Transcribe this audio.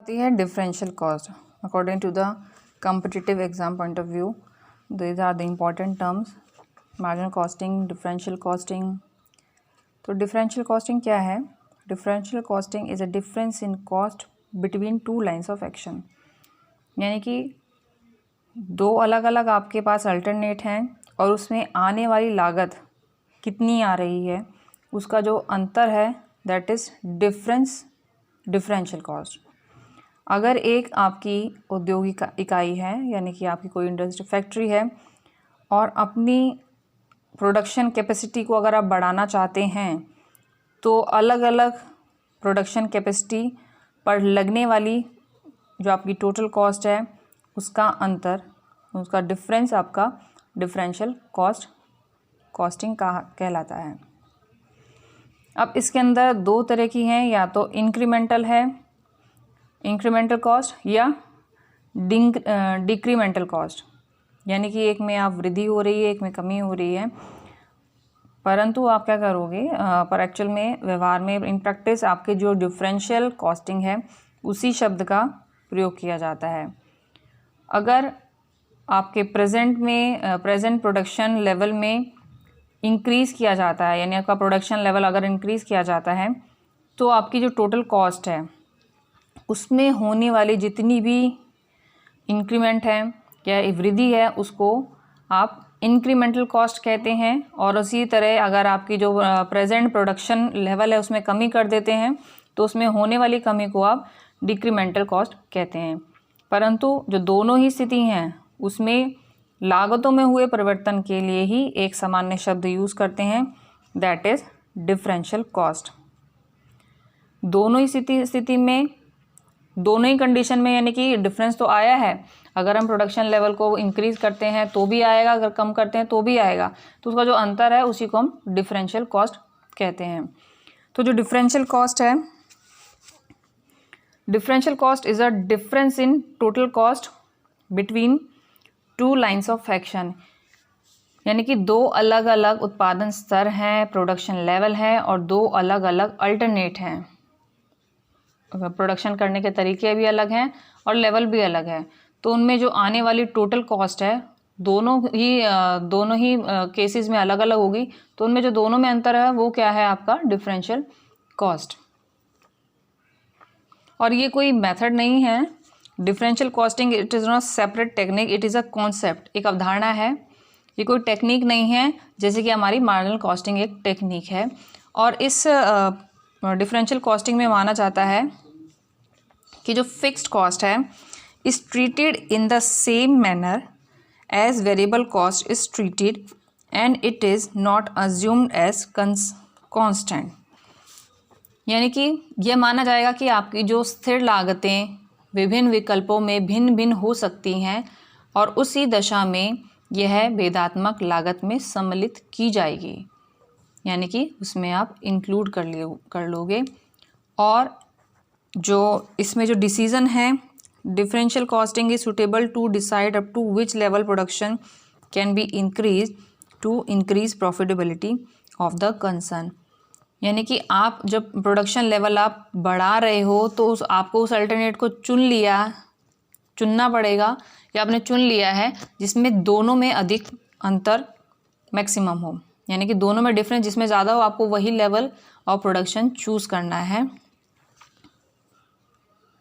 आती है differential cost. According to the competitive exam point of view, these are the important terms, marginal costing, differential costing. तो differential costing क्या है? Differential costing is a difference in cost between two lines of action. यानी कि दो अलग अलग आपके पास alternate हैं और उसमें आने वाली लागत कितनी आ रही है, उसका जो अंतर है दैट इज़ डिफरेंशियल कॉस्ट। अगर एक आपकी औद्योगिक इकाई है, यानी कि आपकी कोई इंडस्ट्री फैक्ट्री है, और अपनी प्रोडक्शन कैपेसिटी को अगर आप बढ़ाना चाहते हैं तो अलग अलग प्रोडक्शन कैपेसिटी पर लगने वाली जो आपकी टोटल कॉस्ट है उसका अंतर, उसका डिफरेंस आपका डिफरेंशियल कॉस्टिंग कहलाता है। अब इसके अंदर दो तरह की हैं, या तो इंक्रीमेंटल है, इंक्रीमेंटल कॉस्ट, या डिक्रीमेंटल कॉस्ट। यानी कि एक में आप वृद्धि हो रही है, एक में कमी हो रही है। परंतु आप क्या करोगे, पर एक्चुअल में व्यवहार में इन प्रैक्टिस आपके जो डिफरेंशियल कॉस्टिंग है उसी शब्द का प्रयोग किया जाता है। अगर आपके प्रेजेंट प्रोडक्शन लेवल में इंक्रीज़ किया जाता है, यानी आपका प्रोडक्शन लेवल अगर इंक्रीज़ किया जाता है तो आपकी जो टोटल कॉस्ट है उसमें होने वाली जितनी भी इंक्रीमेंट है या वृद्धि है उसको आप इंक्रीमेंटल कॉस्ट कहते हैं। और उसी तरह अगर आपकी जो प्रेजेंट प्रोडक्शन लेवल है उसमें कमी कर देते हैं तो उसमें होने वाली कमी को आप डिक्रीमेंटल कॉस्ट कहते हैं। परंतु जो दोनों ही स्थिति हैं उसमें लागतों में हुए परिवर्तन के लिए ही एक सामान्य शब्द यूज़ करते हैं, दैट इज़ डिफरेंशियल कॉस्ट। दोनों ही स्थिति में, दोनों ही कंडीशन में, यानी कि डिफरेंस तो आया है। अगर हम प्रोडक्शन लेवल को इंक्रीज़ करते हैं तो भी आएगा, अगर कम करते हैं तो भी आएगा, तो उसका जो अंतर है उसी को हम डिफरेंशियल कॉस्ट कहते हैं। तो जो डिफरेंशियल कॉस्ट है, differential cost is a difference in total cost between two lines of action. यानी कि दो अलग अलग उत्पादन स्तर हैं, प्रोडक्शन लेवल है, और दो अलग अलग अल्टरनेट हैं। प्रोडक्शन करने के तरीके भी अलग हैं और लेवल भी अलग है, तो उनमें जो आने वाली टोटल कॉस्ट है दोनों ही केसेस में अलग अलग होगी। तो उनमें जो दोनों में अंतर है वो क्या है? आपका डिफरेंशियल कॉस्ट। और ये कोई मेथड नहीं है, differential costing it is not separate technique, it is a concept, एक अवधारणा है। ये कोई टेक्निक नहीं है, जैसे कि हमारी मार्जिनल कॉस्टिंग एक टेक्निक है। और इस डिफरेंशियल कॉस्टिंग में माना जाता है कि जो फिक्स्ड कॉस्ट है is treated in the same manner as variable cost is treated and it is not assumed as constant. यानी कि यह माना जाएगा कि आपकी जो स्थिर लागतें विभिन्न विकल्पों में भिन्न भिन्न हो सकती हैं और उसी दशा में यह भेदात्मक लागत में सम्मिलित की जाएगी, यानी कि उसमें आप इंक्लूड कर लोगे। और जो इसमें जो डिसीजन है, differential costing is suitable to decide up to which level production can be increase to increase profitability of the concern. यानी कि आप जब प्रोडक्शन लेवल आप बढ़ा रहे हो तो आपको उस अल्टरनेट को चुनना पड़ेगा, या आपने चुन लिया है जिसमें दोनों में अधिक अंतर मैक्सिमम हो, यानी कि दोनों में डिफरेंस जिसमें ज़्यादा हो, आपको वही लेवल ऑफ प्रोडक्शन चूज़ करना है।